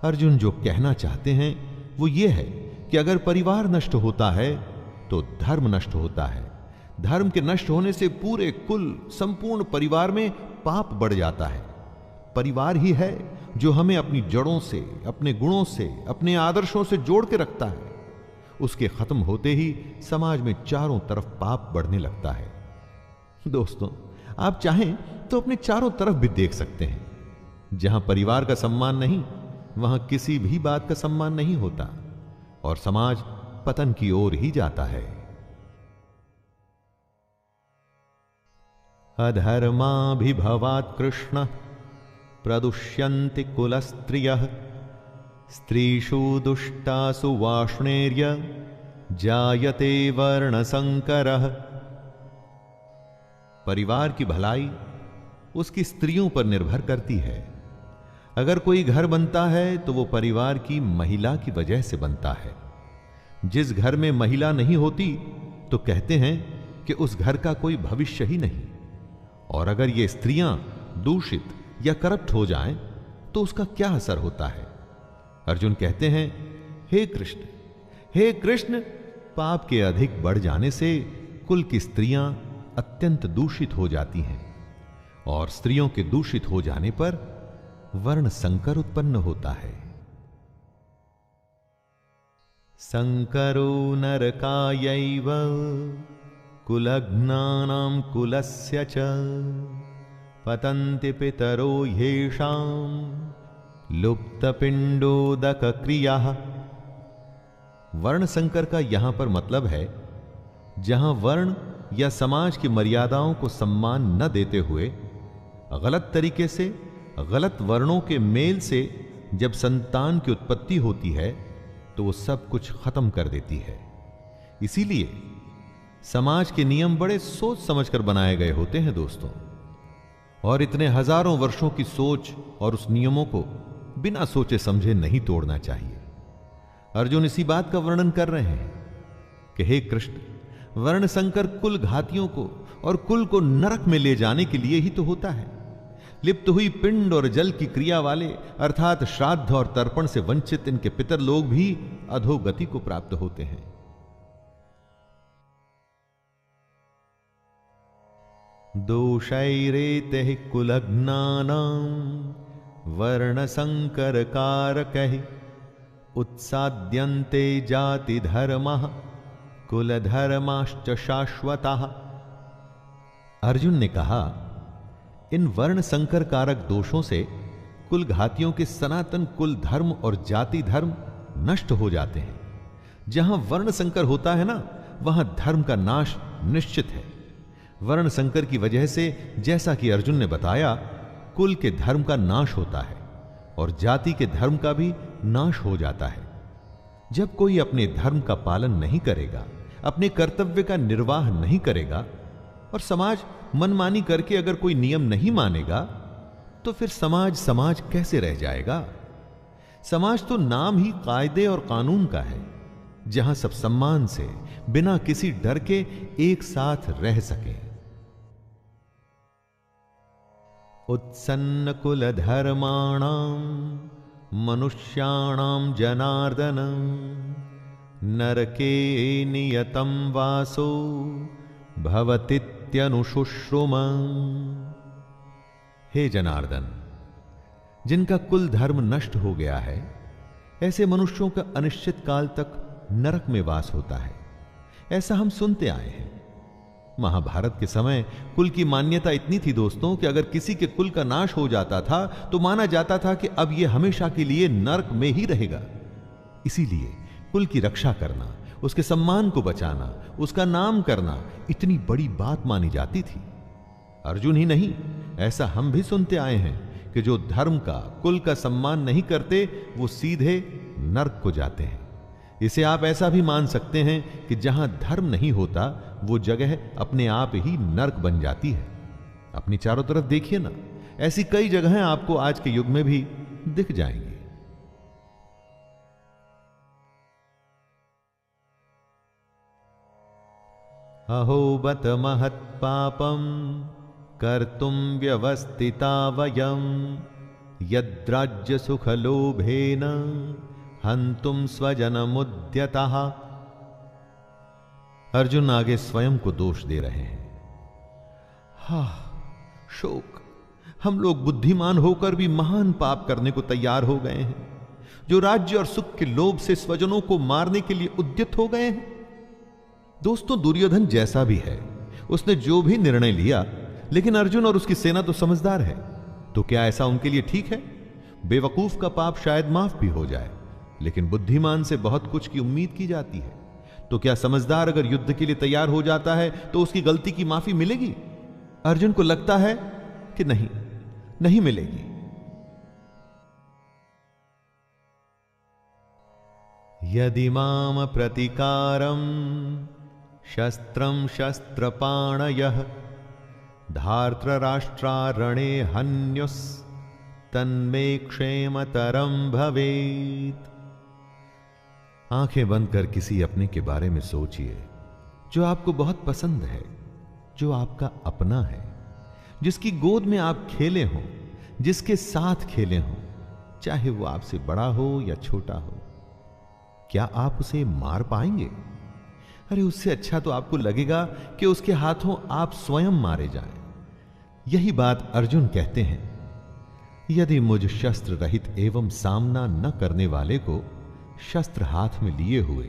अर्जुन जो कहना चाहते हैं वो ये है कि अगर परिवार नष्ट होता है तो धर्म नष्ट होता है। धर्म के नष्ट होने से पूरे कुल, संपूर्ण परिवार में पाप बढ़ जाता है। परिवार ही है जो हमें अपनी जड़ों से, अपने गुणों से, अपने आदर्शों से जोड़ के रखता है। उसके खत्म होते ही समाज में चारों तरफ पाप बढ़ने लगता है। दोस्तों, आप चाहें तो अपने चारों तरफ भी देख सकते हैं। जहां परिवार का सम्मान नहीं, वहां किसी भी बात का सम्मान नहीं होता और समाज पतन की ओर ही जाता है। अधर्माभिभवात् कृष्ण प्रदुष्यन्ति कुलस्त्रियः स्त्रीषु दुष्टासु वाष्णेर्य जायते वर्णसंकरः। परिवार की भलाई उसकी स्त्रियों पर निर्भर करती है। अगर कोई घर बनता है तो वो परिवार की महिला की वजह से बनता है। जिस घर में महिला नहीं होती तो कहते हैं कि उस घर का कोई भविष्य ही नहीं। और अगर ये स्त्रियां दूषित या करप्ट हो जाएं तो उसका क्या असर होता है? अर्जुन कहते हैं, हे कृष्ण, पाप के अधिक बढ़ जाने से कुल की स्त्रियां अत्यंत दूषित हो जाती हैं और स्त्रियों के दूषित हो जाने पर वर्ण संकर उत्पन्न होता है। संकरो नरकायैव कुलघ्नानां कुलस्य च पतन्ति पितरो ह्येषां लुप्तपिंडोदक क्रियाः। वर्ण संकर का यहां पर मतलब है जहां वर्ण या समाज की मर्यादाओं को सम्मान न देते हुए गलत तरीके से, गलत वर्णों के मेल से जब संतान की उत्पत्ति होती है तो वो सब कुछ खत्म कर देती है। इसीलिए समाज के नियम बड़े सोच समझकर बनाए गए होते हैं दोस्तों, और इतने हजारों वर्षों की सोच और उस नियमों को बिना सोचे समझे नहीं तोड़ना चाहिए। अर्जुन इसी बात का वर्णन कर रहे हैं कि हे कृष्ण, वर्ण संकर कुल घातियों को और कुल को नरक में ले जाने के लिए ही तो होता है। लिप्त हुई पिंड और जल की क्रिया वाले अर्थात श्राद्ध और तर्पण से वंचित इनके पितर लोग भी अधोगति को प्राप्त होते हैं। दोषैरेते कुलघ्नानां वर्ण संकर कारकैः उत्साद्यन्ते जाति धर्मः कुल धर्माश्च शाश्वतः। अर्जुन ने कहा, इन वर्ण संकर कारक दोषों से कुल घातियों के सनातन कुल धर्म और जाति धर्म नष्ट हो जाते हैं। जहां वर्ण संकर होता है ना, वहां धर्म का नाश निश्चित है। वर्ण संकर की वजह से, जैसा कि अर्जुन ने बताया, कुल के धर्म का नाश होता है, और जाति के धर्म का भी नाश हो जाता है। जब कोई अपने धर्म का पालन नहीं करेगा, अपने कर्तव्य का निर्वाह नहीं करेगा और समाज मनमानी करके अगर कोई नियम नहीं मानेगा, तो फिर समाज समाज कैसे रह जाएगा? समाज तो नाम ही कायदे और कानून का है, जहां सब सम्मान से बिना किसी डर के एक साथ रह सके। उत्सन्न कुल धर्माणाम मनुष्याणाम जनार्दन नरके नियतम वासो भवतीत्यनुशुश्रुम। हे जनार्दन, जिनका कुल धर्म नष्ट हो गया है, ऐसे मनुष्यों का अनिश्चित काल तक नरक में वास होता है, ऐसा हम सुनते आए हैं। महाभारत के समय कुल की मान्यता इतनी थी दोस्तों कि अगर किसी के कुल का नाश हो जाता था तो माना जाता था कि अब यह हमेशा के लिए नरक में ही रहेगा। इसीलिए कुल की रक्षा करना, उसके सम्मान को बचाना, उसका नाम करना इतनी बड़ी बात मानी जाती थी। अर्जुन ही नहीं, ऐसा हम भी सुनते आए हैं कि जो धर्म का, कुल का सम्मान नहीं करते वो सीधे नरक को जाते हैं। इसे आप ऐसा भी मान सकते हैं कि जहां धर्म नहीं होता वो जगह अपने आप ही नरक बन जाती है। अपनी चारों तरफ देखिए ना, ऐसी कई जगहें आपको आज के युग में भी दिख जाएंगी। अहो बत महत् पापम कर्तुम व्यवस्थिता वयम यद्राज्य सुख लोभेन हंतुम स्वजनमुद्यतः। अर्जुन आगे स्वयं को दोष दे रहे हैं। शोक, हम लोग बुद्धिमान होकर भी महान पाप करने को तैयार हो गए हैं, जो राज्य और सुख के लोभ से स्वजनों को मारने के लिए उद्यत हो गए हैं। दोस्तों, दुर्योधन जैसा भी है, उसने जो भी निर्णय लिया, लेकिन अर्जुन और उसकी सेना तो समझदार है, तो क्या ऐसा उनके लिए ठीक है? बेवकूफ का पाप शायद माफ भी हो जाए, लेकिन बुद्धिमान से बहुत कुछ की उम्मीद की जाती है। तो क्या समझदार अगर युद्ध के लिए तैयार हो जाता है तो उसकी गलती की माफी मिलेगी? अर्जुन को लगता है कि नहीं मिलेगी। यदि माम प्रतिकारम शस्त्रम शस्त्रपाणयः धार्तराष्ट्रारणे हन्युस् तन्मे क्षेमतरम भवेत्। आंखें बंद कर किसी अपने के बारे में सोचिए जो आपको बहुत पसंद है, जो आपका अपना है, जिसकी गोद में आप खेले हो, जिसके साथ खेले हो, चाहे वो आपसे बड़ा हो या छोटा हो। क्या आप उसे मार पाएंगे? अरे उससे अच्छा तो आपको लगेगा कि उसके हाथों आप स्वयं मारे जाएं। यही बात अर्जुन कहते हैं। यदि मुझ शस्त्र रहित एवं सामना न करने वाले को शस्त्र हाथ में लिए हुए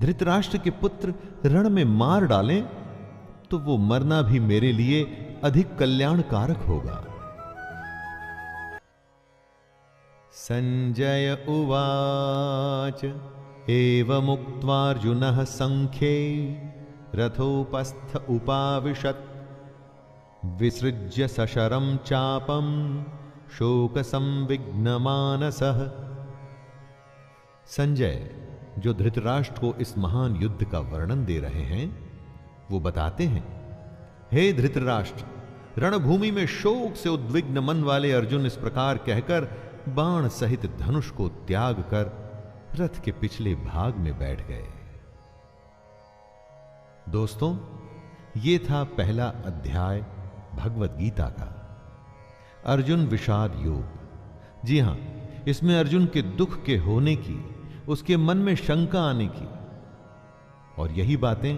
धृतराष्ट्र के पुत्र रण में मार डालें, तो वो मरना भी मेरे लिए अधिक कल्याणकारक होगा। संजय उवाच एवमुक्त्वार्जुनः संख्ये रथोपस्थ उपाविशत् विसृज्य सशरं चापं शोक संविघ्नमानसः। संजय, जो धृतराष्ट्र को इस महान युद्ध का वर्णन दे रहे हैं, वो बताते हैं, हे धृतराष्ट्र, रणभूमि में शोक से उद्विग्न मन वाले अर्जुन इस प्रकार कहकर बाण सहित धनुष को त्याग कर रथ के पिछले भाग में बैठ गए। दोस्तों, ये था पहला अध्याय भगवत गीता का, अर्जुन विषाद योग। जी हां, इसमें अर्जुन के दुख के होने की, उसके मन में शंका आने की, और यही बातें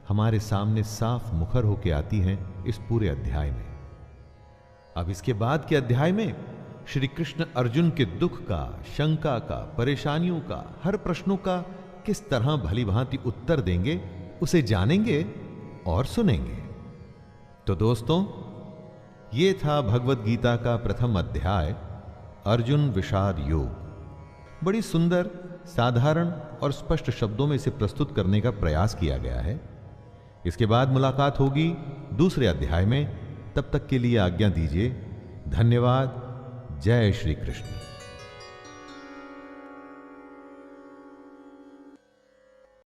हमारे सामने साफ मुखर होकर आती हैं इस पूरे अध्याय में। अब इसके बाद के अध्याय में श्री कृष्ण अर्जुन के दुख का, शंका का, परेशानियों का, हर प्रश्नों का किस तरह भली भांति उत्तर देंगे, उसे जानेंगे और सुनेंगे। तो दोस्तों, ये था भगवत गीता का प्रथम अध्याय, अर्जुन विषाद योग। बड़ी सुंदर, साधारण और स्पष्ट शब्दों में इसे प्रस्तुत करने का प्रयास किया गया है। इसके बाद मुलाकात होगी दूसरे अध्याय में। तब तक के लिए आज्ञा दीजिए। धन्यवाद। जय श्री कृष्ण।